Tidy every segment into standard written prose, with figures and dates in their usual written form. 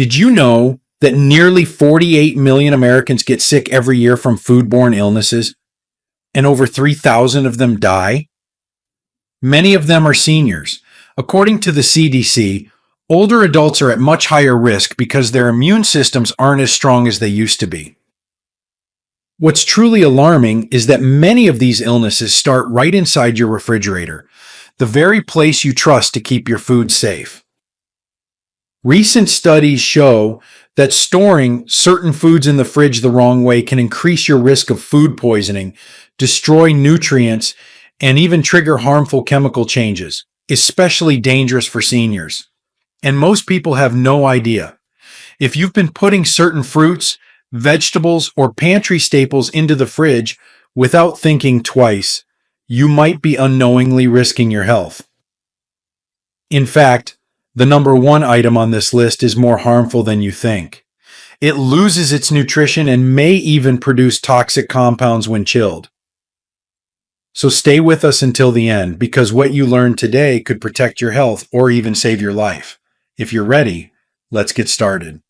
Did you know that nearly 48 million Americans get sick every year from foodborne illnesses, and over 3,000 of them die? Many of them are seniors. According to the CDC, older adults are at much higher risk because their immune systems aren't as strong as they used to be. What's truly alarming is that many of these illnesses start right inside your refrigerator, the very place you trust to keep your food safe. Recent studies show that storing certain foods in the fridge the wrong way can increase your risk of food poisoning, destroy nutrients, and even trigger harmful chemical changes, especially dangerous for seniors. And most people have no idea. If you've been putting certain fruits, vegetables, or pantry staples into the fridge without thinking twice, you might be unknowingly risking your health. In fact, the number one item on this list is more harmful than you think. It loses its nutrition and may even produce toxic compounds when chilled. So stay with us until the end, because what you learn today could protect your health or even save your life. If you're ready, let's get started.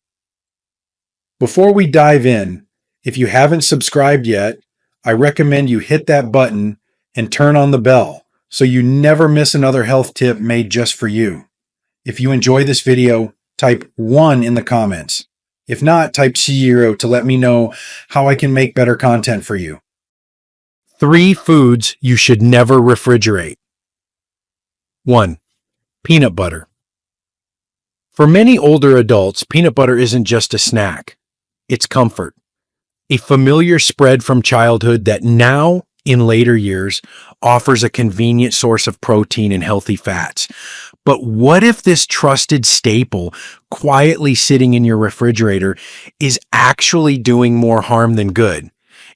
Before we dive in, if you haven't subscribed yet, I recommend you hit that button and turn on the bell so you never miss another health tip made just for you. If you enjoy this video, type 1 in the comments. If not, type 0 to let me know how I can make better content for you. 3 foods you should never refrigerate. 1. Peanut butter. For many older adults, peanut butter isn't just a snack. It's comfort. A familiar spread from childhood that now, in later years, offers a convenient source of protein and healthy fats. But what if this trusted staple, quietly sitting in your refrigerator, is actually doing more harm than good?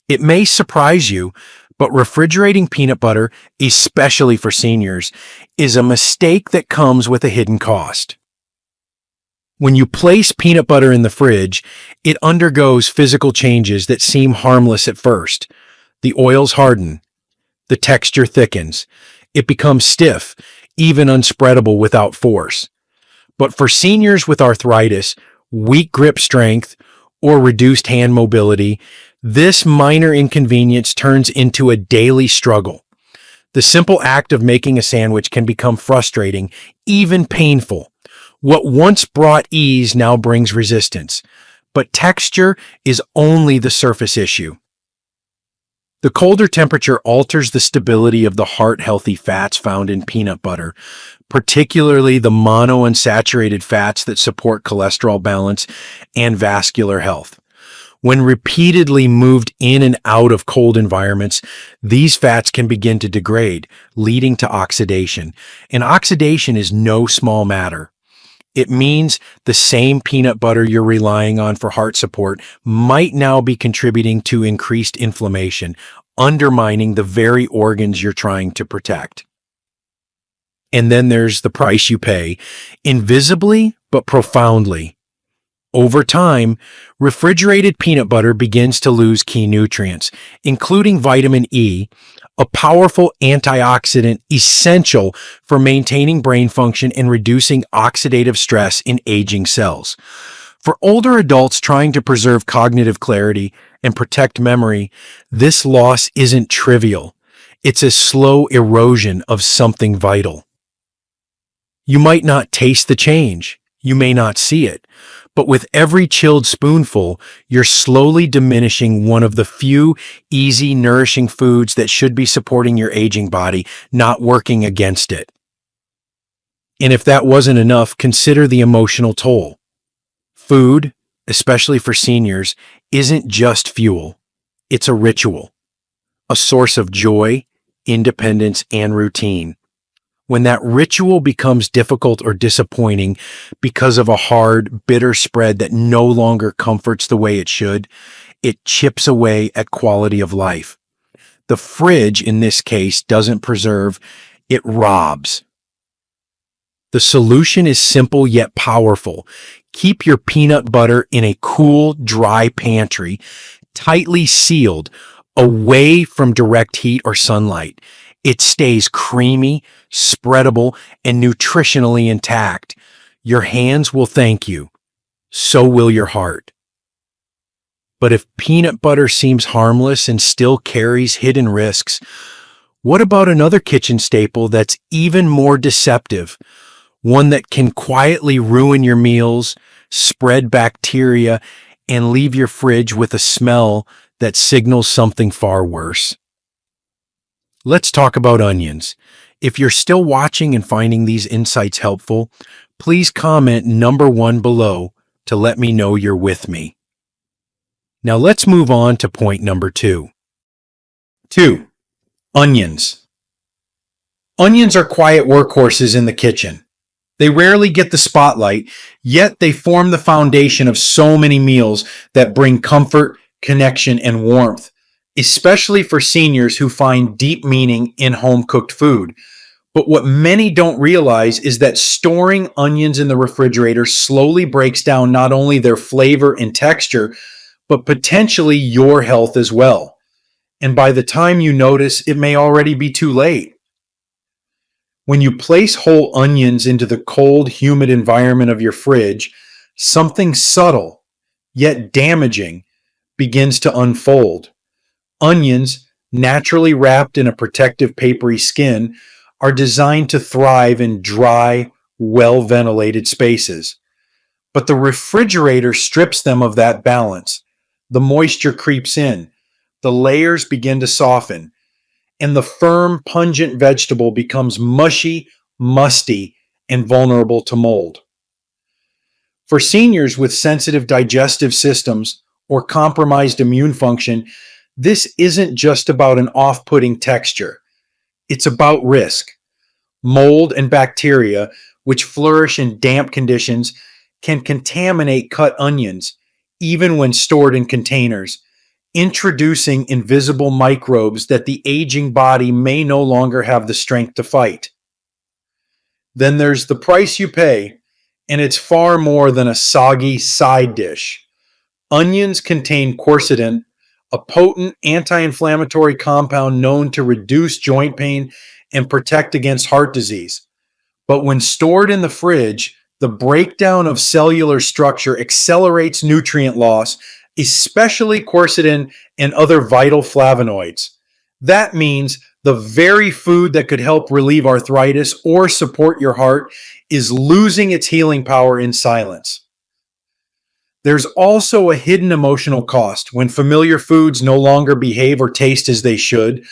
It may surprise you, but refrigerating peanut butter, especially for seniors, is a mistake that comes with a hidden cost. When you place peanut butter in the fridge, it undergoes physical changes that seem harmless at first. The oils harden, the texture thickens, it becomes stiff, even unspreadable without force. But for seniors with arthritis, weak grip strength, or reduced hand mobility, this minor inconvenience turns into a daily struggle. The simple act of making a sandwich can become frustrating, even painful. What once brought ease now brings resistance, but texture is only the surface issue. The colder temperature alters the stability of the heart-healthy fats found in peanut butter, particularly the monounsaturated fats that support cholesterol balance and vascular health. When repeatedly moved in and out of cold environments, these fats can begin to degrade, leading to oxidation. And oxidation is no small matter. It means the same peanut butter you're relying on for heart support might now be contributing to increased inflammation, undermining the very organs you're trying to protect. And then there's the price you pay, invisibly but profoundly. Over time, refrigerated peanut butter begins to lose key nutrients, including vitamin E, a powerful antioxidant essential for maintaining brain function and reducing oxidative stress in aging cells. For older adults trying to preserve cognitive clarity and protect memory, this loss isn't trivial. It's a slow erosion of something vital. You might not taste the change. You may not see it. But with every chilled spoonful, you're slowly diminishing one of the few easy, nourishing foods that should be supporting your aging body, not working against it. And if that wasn't enough, consider the emotional toll. Food, especially for seniors, isn't just fuel. It's a ritual, a source of joy, independence, and routine. When that ritual becomes difficult or disappointing because of a hard, bitter spread that no longer comforts the way it should, it chips away at quality of life. The fridge, in this case, doesn't preserve, it robs. The solution is simple yet powerful. Keep your peanut butter in a cool, dry pantry, tightly sealed, away from direct heat or sunlight. It stays creamy, spreadable, and nutritionally intact. Your hands will thank you. so will your heart. But if peanut butter seems harmless and still carries hidden risks, what about another kitchen staple that's even more deceptive? One that can quietly ruin your meals, spread bacteria, and leave your fridge with a smell that signals something far worse. Let's talk about onions. If you're still watching and finding these insights helpful, please comment number 1 below to let me know you're with me. Now let's move on to point number 2. 2. Onions. Onions are quiet workhorses in the kitchen. They rarely get the spotlight, yet they form the foundation of so many meals that bring comfort, connection, and warmth, especially for seniors who find deep meaning in home-cooked food. But what many don't realize is that storing onions in the refrigerator slowly breaks down not only their flavor and texture, but potentially your health as well. And by the time you notice, it may already be too late. When you place whole onions into the cold, humid environment of your fridge, something subtle, yet damaging, begins to unfold. Onions, naturally wrapped in a protective papery skin, are designed to thrive in dry, well-ventilated spaces. But the refrigerator strips them of that balance. The moisture creeps in, the layers begin to soften, and the firm, pungent vegetable becomes mushy, musty, and vulnerable to mold. For seniors with sensitive digestive systems or compromised immune function, this isn't just about an off-putting texture. It's about risk. Mold and bacteria, which flourish in damp conditions, can contaminate cut onions, even when stored in containers, introducing invisible microbes that the aging body may no longer have the strength to fight. Then there's the price you pay, and it's far more than a soggy side dish. Onions contain quercetin, a potent anti-inflammatory compound known to reduce joint pain and protect against heart disease. But when stored in the fridge, the breakdown of cellular structure accelerates nutrient loss, especially quercetin and other vital flavonoids. That means the very food that could help relieve arthritis or support your heart is losing its healing power in silence. There's also a hidden emotional cost when familiar foods no longer behave or taste as they should,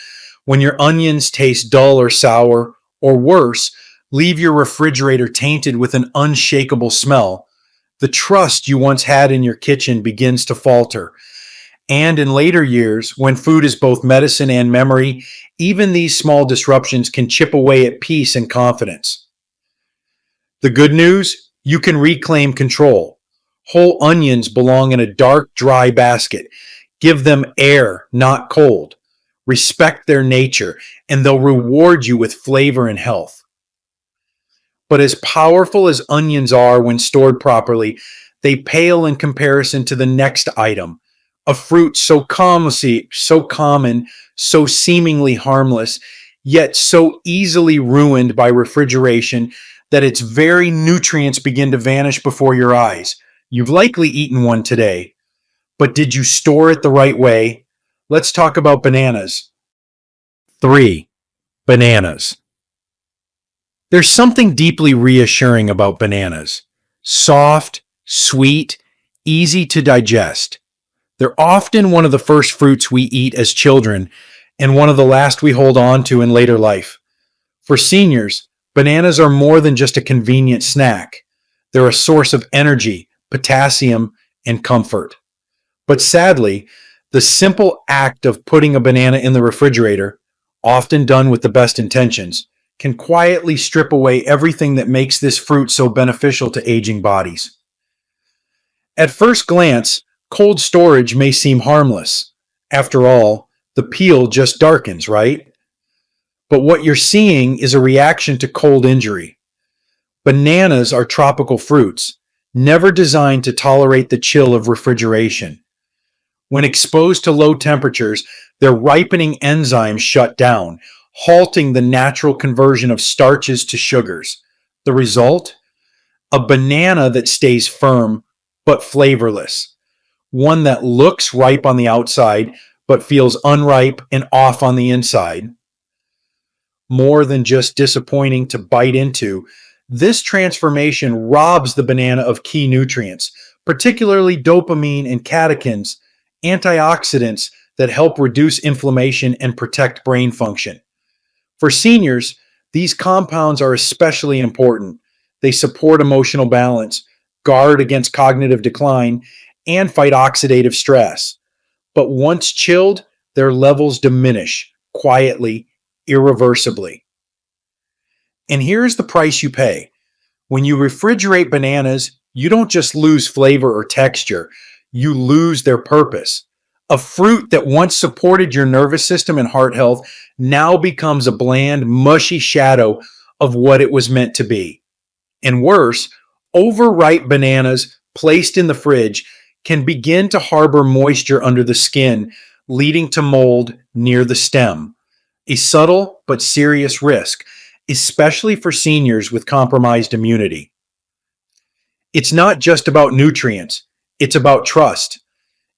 when your onions taste dull or sour, or worse, leave your refrigerator tainted with an unshakable smell. The trust you once had in your kitchen begins to falter. And in later years, when food is both medicine and memory, even these small disruptions can chip away at peace and confidence. The good news? You can reclaim control. Whole onions belong in a dark, dry basket. Give them air, not cold. Respect their nature, and they'll reward you with flavor and health. But as powerful as onions are when stored properly, they pale in comparison to the next item, a fruit so common, so seemingly harmless, yet so easily ruined by refrigeration that its very nutrients begin to vanish before your eyes. You've likely eaten one today, but did you store it the right way? Let's talk about bananas. 3. Bananas. There's something deeply reassuring about bananas. Soft, sweet, easy to digest. They're often one of the first fruits we eat as children and one of the last we hold on to in later life. For seniors, bananas are more than just a convenient snack. They're a source of energy, potassium, and comfort. But sadly, the simple act of putting a banana in the refrigerator, often done with the best intentions, can quietly strip away everything that makes this fruit so beneficial to aging bodies. At first glance, cold storage may seem harmless. After all, the peel just darkens, right? But what you're seeing is a reaction to cold injury. Bananas are tropical fruits, never designed to tolerate the chill of refrigeration. When exposed to low temperatures, their ripening enzymes shut down, halting the natural conversion of starches to sugars. The result? A banana that stays firm, but flavorless. One that looks ripe on the outside, but feels unripe and off on the inside. More than just disappointing to bite into, this transformation robs the banana of key nutrients, particularly dopamine and catechins, antioxidants that help reduce inflammation and protect brain function. For seniors, these compounds are especially important. They support emotional balance, guard against cognitive decline, and fight oxidative stress. But once chilled, their levels diminish quietly, irreversibly. And here's the price you pay. When you refrigerate bananas, you don't just lose flavor or texture, you lose their purpose. A fruit that once supported your nervous system and heart health now becomes a bland, mushy shadow of what it was meant to be. And worse, overripe bananas placed in the fridge can begin to harbor moisture under the skin, leading to mold near the stem. A subtle but serious risk, especially for seniors with compromised immunity. It's not just about nutrients, it's about trust.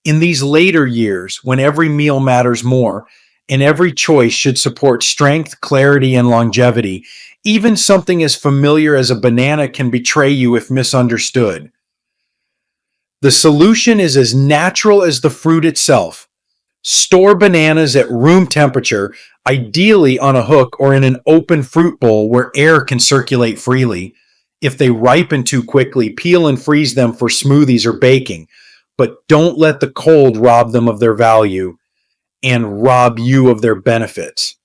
In these later years, when every meal matters more, and every choice should support strength, clarity, and longevity, even something as familiar as a banana can betray you if misunderstood. The solution is as natural as the fruit itself. Store bananas at room temperature, ideally on a hook or in an open fruit bowl where air can circulate freely. If they ripen too quickly, peel and freeze them for smoothies or baking, but don't let the cold rob them of their value and rob you of their benefits.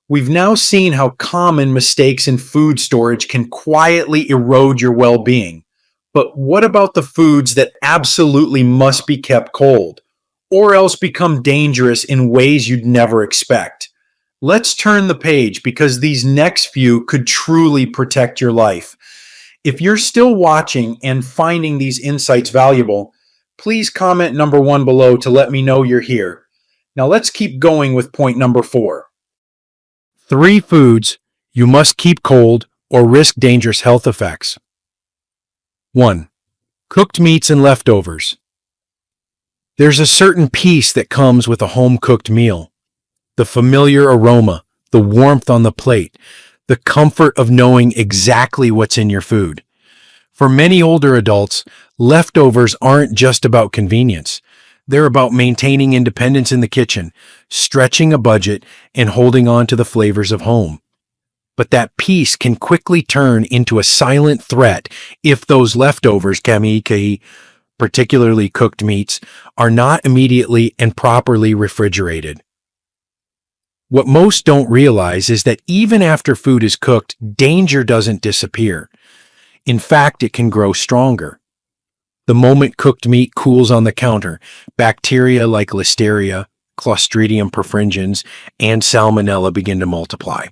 We've now seen how common mistakes in food storage can quietly erode your well-being. But what about the foods that absolutely must be kept cold, or else become dangerous in ways you'd never expect? Let's turn the page because these next few could truly protect your life. If you're still watching and finding these insights valuable, please comment number 1 below to let me know you're here. Now let's keep going with point number 4. 3 foods you must keep cold or risk dangerous health effects. 1. Cooked meats and leftovers. There's a certain peace that comes with a home-cooked meal. The familiar aroma, the warmth on the plate, the comfort of knowing exactly what's in your food. For many older adults, leftovers aren't just about convenience. They're about maintaining independence in the kitchen, stretching a budget, and holding on to the flavors of home. But that peace can quickly turn into a silent threat if those leftovers, particularly cooked meats, are not immediately and properly refrigerated. What most don't realize is that even after food is cooked, danger doesn't disappear. In fact, it can grow stronger. The moment cooked meat cools on the counter, bacteria like Listeria, Clostridium perfringens, and Salmonella begin to multiply.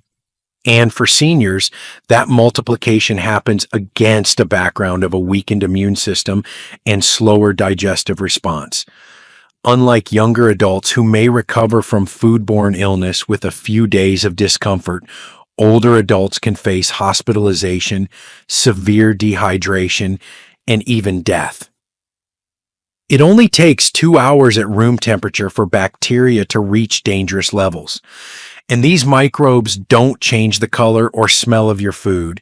And for seniors, that multiplication happens against a background of a weakened immune system and slower digestive response. Unlike younger adults who may recover from foodborne illness with a few days of discomfort, older adults can face hospitalization, severe dehydration, and even death. It only takes 2 hours at room temperature for bacteria to reach dangerous levels. And these microbes don't change the color or smell of your food.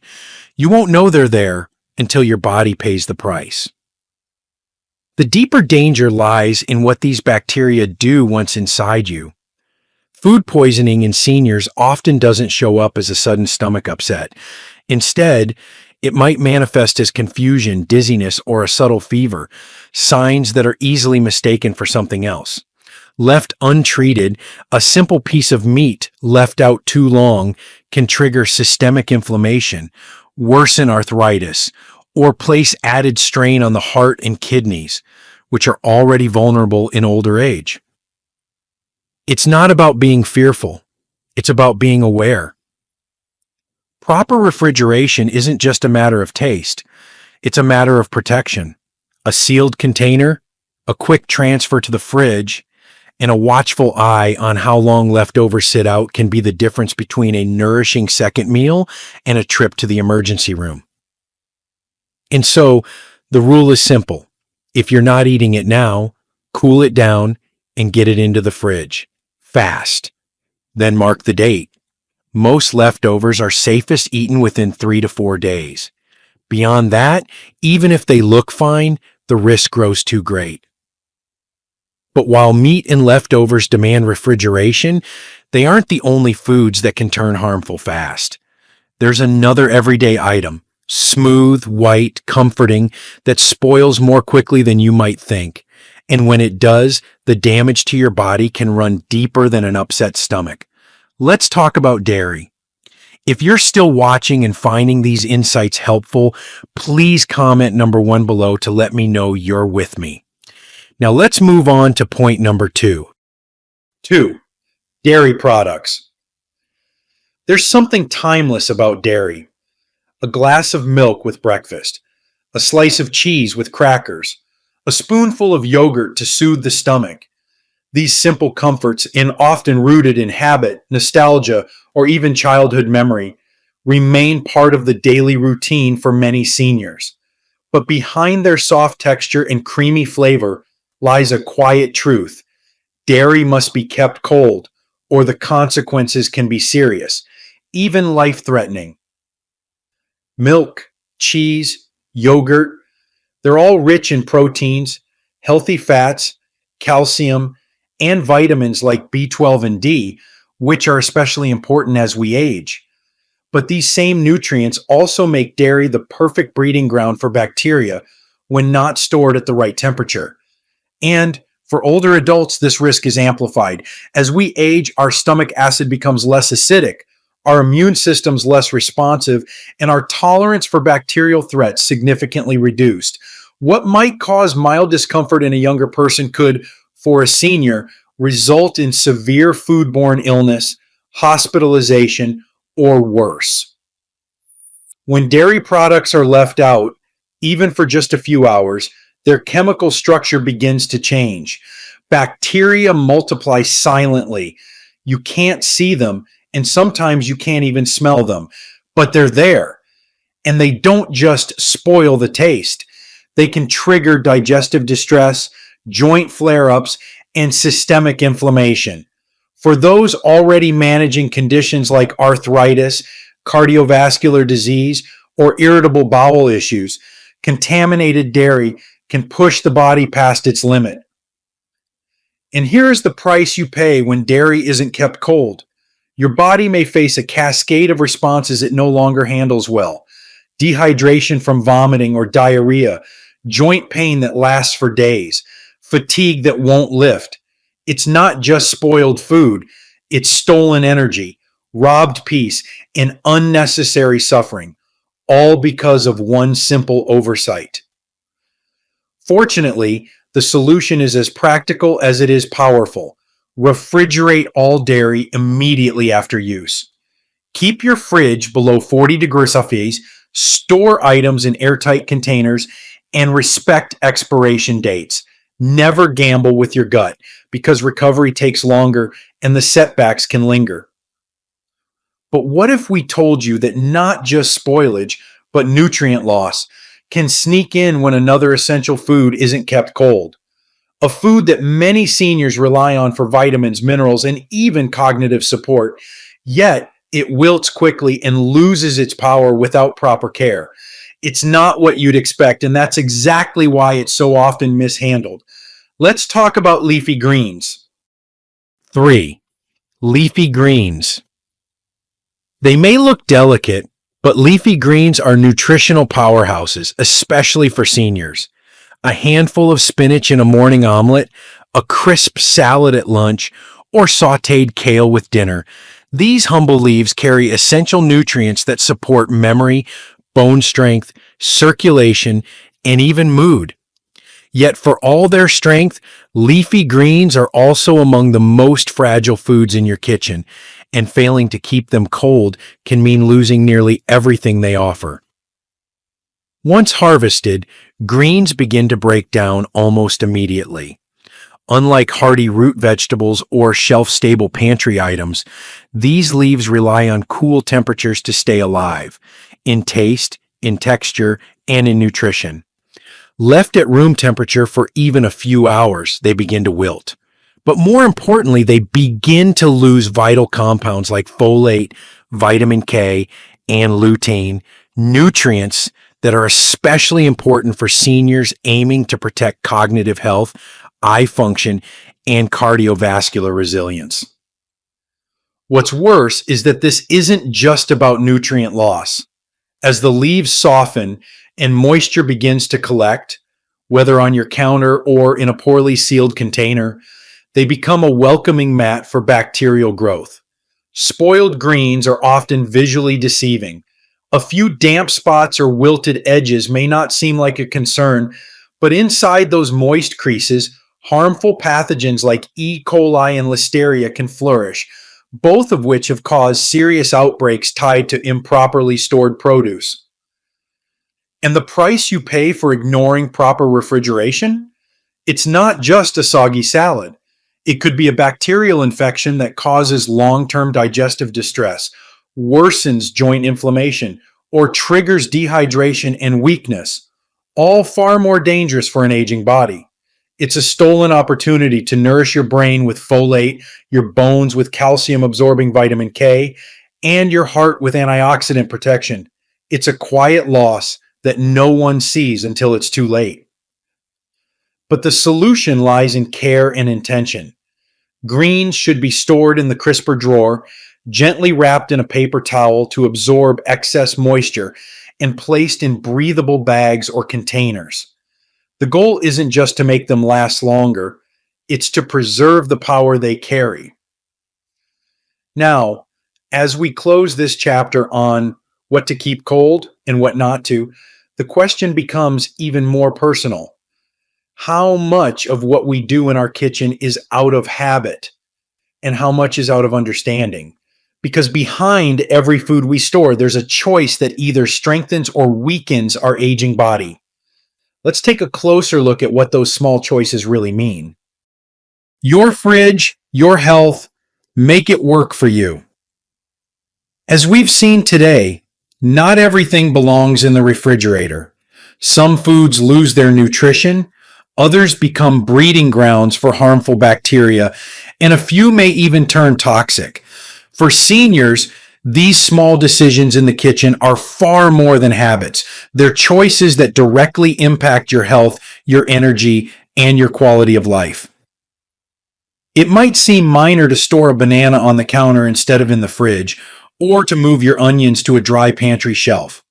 You won't know they're there until your body pays the price. The deeper danger lies in what these bacteria do once inside you. Food poisoning in seniors often doesn't show up as a sudden stomach upset. Instead, it might manifest as confusion, dizziness, or a subtle fever, signs that are easily mistaken for something else. Left untreated, a simple piece of meat left out too long can trigger systemic inflammation, worsen arthritis, or place added strain on the heart and kidneys, which are already vulnerable in older age. It's not about being fearful. It's about being aware. Proper refrigeration isn't just a matter of taste. It's a matter of protection. A sealed container, a quick transfer to the fridge, and a watchful eye on how long leftovers sit out can be the difference between a nourishing second meal and a trip to the emergency room. And so, The rule is simple. If you're not eating it now, cool it down and get it into the fridge. Fast. Then mark the date. Most leftovers are safest eaten within 3 to 4 days. Beyond that, even if they look fine, the risk grows too great. But while meat and leftovers demand refrigeration, they aren't the only foods that can turn harmful fast. There's another everyday item, smooth, white, comforting, that spoils more quickly than you might think. And when it does, the damage to your body can run deeper than an upset stomach. Let's talk about dairy. If you're still watching and finding these insights helpful, please comment number 1 below to let me know you're with me. Now let's move on to point number 2. 2. Dairy products. There's something timeless about dairy. A glass of milk with breakfast, a slice of cheese with crackers, a spoonful of yogurt to soothe the stomach. These simple comforts, and often rooted in habit, nostalgia, or even childhood memory, remain part of the daily routine for many seniors. But behind their soft texture and creamy flavor lies a quiet truth. Dairy must be kept cold, or the consequences can be serious, even life-threatening. Milk, cheese, yogurt, they're all rich in proteins, healthy fats, calcium, and vitamins like B12 and D, which are especially important as we age. But these same nutrients also make dairy the perfect breeding ground for bacteria when not stored at the right temperature. And for older adults, this risk is amplified. As we age, our stomach acid becomes less acidic, our immune system's less responsive, and our tolerance for bacterial threats significantly reduced. What might cause mild discomfort in a younger person could, for a senior, result in severe foodborne illness, hospitalization, or worse. When dairy products are left out, even for just a few hours, their chemical structure begins to change. Bacteria multiply silently. You can't see them, and sometimes you can't even smell them, but they're there. And they don't just spoil the taste. They can trigger digestive distress, joint flare-ups, and systemic inflammation. For those already managing conditions like arthritis, cardiovascular disease, or irritable bowel issues, contaminated dairy can push the body past its limit. And here's the price you pay when dairy isn't kept cold. Your body may face a cascade of responses it no longer handles well. Dehydration from vomiting or diarrhea, joint pain that lasts for days, fatigue that won't lift. It's not just spoiled food, it's stolen energy, robbed peace, and unnecessary suffering, all because of one simple oversight. Fortunately, the solution is as practical as it is powerful. Refrigerate all dairy immediately after use. Keep your fridge below 40 degrees Celsius, store items in airtight containers, and respect expiration dates. Never gamble with your gut, because recovery takes longer and the setbacks can linger. But what if we told you that not just spoilage, but nutrient loss can sneak in when another essential food isn't kept cold? A food that many seniors rely on for vitamins, minerals, and even cognitive support, yet it wilts quickly and loses its power without proper care. It's not what you'd expect, and that's exactly why it's so often mishandled. Let's talk about leafy greens. 3. Leafy greens. They may look delicate, but leafy greens are nutritional powerhouses, especially for seniors. A handful of spinach in a morning omelet, a crisp salad at lunch, or sautéed kale with dinner. These humble leaves carry essential nutrients that support memory, bone strength, circulation, and even mood. Yet for all their strength, leafy greens are also among the most fragile foods in your kitchen, and failing to keep them cold can mean losing nearly everything they offer. Once harvested, greens begin to break down almost immediately. Unlike hardy root vegetables or shelf-stable pantry items, these leaves rely on cool temperatures to stay alive, in taste, in texture, and in nutrition. Left at room temperature for even a few hours, they begin to wilt. But more importantly, they begin to lose vital compounds like folate, vitamin K, and lutein, nutrients that are especially important for seniors aiming to protect cognitive health, eye function, and cardiovascular resilience. What's worse is that this isn't just about nutrient loss. As the leaves soften and moisture begins to collect, whether on your counter or in a poorly sealed container, they become a welcoming mat for bacterial growth. Spoiled greens are often visually deceiving. A few damp spots or wilted edges may not seem like a concern, but inside those moist creases, harmful pathogens like E. coli and Listeria can flourish, both of which have caused serious outbreaks tied to improperly stored produce. And the price you pay for ignoring proper refrigeration? It's not just a soggy salad. It could be a bacterial infection that causes long-term digestive distress, worsens joint inflammation, or triggers dehydration and weakness, all far more dangerous for an aging body. It's a stolen opportunity to nourish your brain with folate, your bones with calcium-absorbing vitamin K, and your heart with antioxidant protection. It's a quiet loss that no one sees until it's too late. But the solution lies in care and intention. Greens should be stored in the crisper drawer, gently wrapped in a paper towel to absorb excess moisture, and placed in breathable bags or containers. The goal isn't just to make them last longer, it's to preserve the power they carry. Now, as we close this chapter on what to keep cold and what not to, the question becomes even more personal. How much of what we do in our kitchen is out of habit and how much is out of understanding? Because behind every food we store, there's a choice that either strengthens or weakens our aging body. Let's take a closer look at what those small choices really mean. Your fridge, your health, make it work for you. As we've seen today, not everything belongs in the refrigerator. Some foods lose their nutrition, others become breeding grounds for harmful bacteria, and a few may even turn toxic. For seniors, these small decisions in the kitchen are far more than habits. They're choices that directly impact your health, your energy, and your quality of life. It might seem minor to store a banana on the counter instead of in the fridge, or to move your onions to a dry pantry shelf.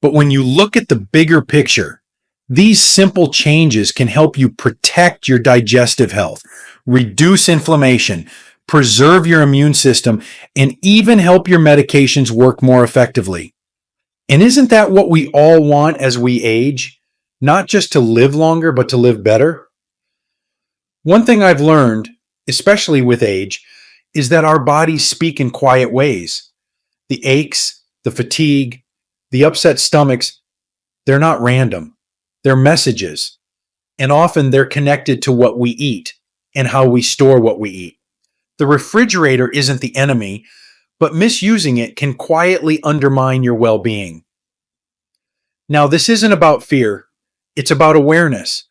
But when you look at the bigger picture, these simple changes can help you protect your digestive health, reduce inflammation, preserve your immune system, and even help your medications work more effectively. And isn't that what we all want as we age? Not just to live longer, but to live better? One thing I've learned, especially with age, is that our bodies speak in quiet ways. The aches, the fatigue, the upset stomachs, they're not random. They're messages. And often they're connected to what we eat and how we store what we eat. The refrigerator isn't the enemy, but misusing it can quietly undermine your well-being. Now, this isn't about fear. It's about awareness,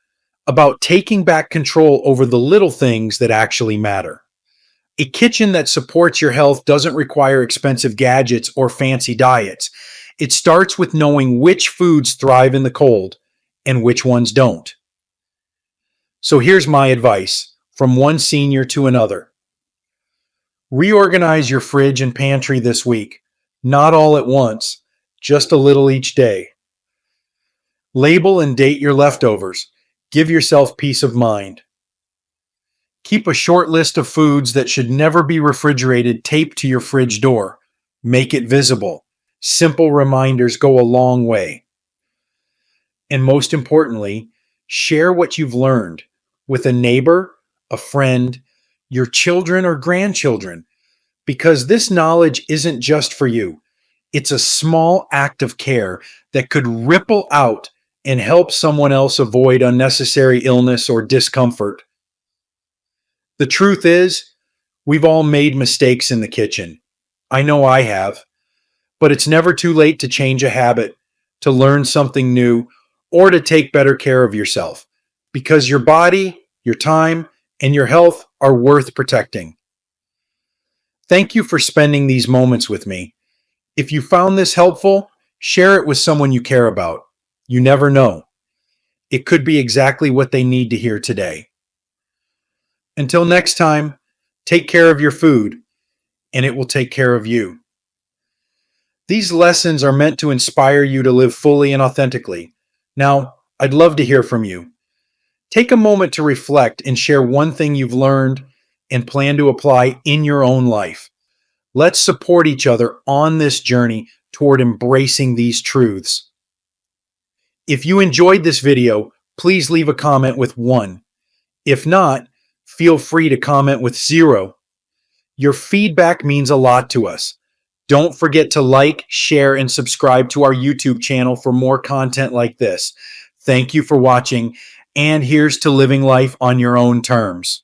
about taking back control over the little things that actually matter. A kitchen that supports your health doesn't require expensive gadgets or fancy diets. It starts with knowing which foods thrive in the cold and which ones don't. So here's my advice from one senior to another. Reorganize your fridge and pantry this week, not all at once, just a little each day. Label and date your leftovers. Give yourself peace of mind. Keep a short list of foods that should never be refrigerated taped to your fridge door. Make it visible. Simple reminders go a long way. And most importantly, share what you've learned with a neighbor, a friend, your children or grandchildren, because this knowledge isn't just for you. It's a small act of care that could ripple out and help someone else avoid unnecessary illness or discomfort. The truth is, we've all made mistakes in the kitchen. I know I have. But it's never too late to change a habit, to learn something new, or to take better care of yourself, because your body, your time, and your health are worth protecting. Thank you for spending these moments with me. If you found this helpful, share it with someone you care about. You never know. It could be exactly what they need to hear today. Until next time, take care of your food, and it will take care of you. These lessons are meant to inspire you to live fully and authentically. Now, I'd love to hear from you. Take a moment to reflect and share one thing you've learned and plan to apply in your own life. Let's support each other on this journey toward embracing these truths. If you enjoyed this video, please leave a comment with 1. If not, feel free to comment with 0. Your feedback means a lot to us. Don't forget to like, share, and subscribe to our YouTube channel for more content like this. Thank you for watching, and here's to living life on your own terms.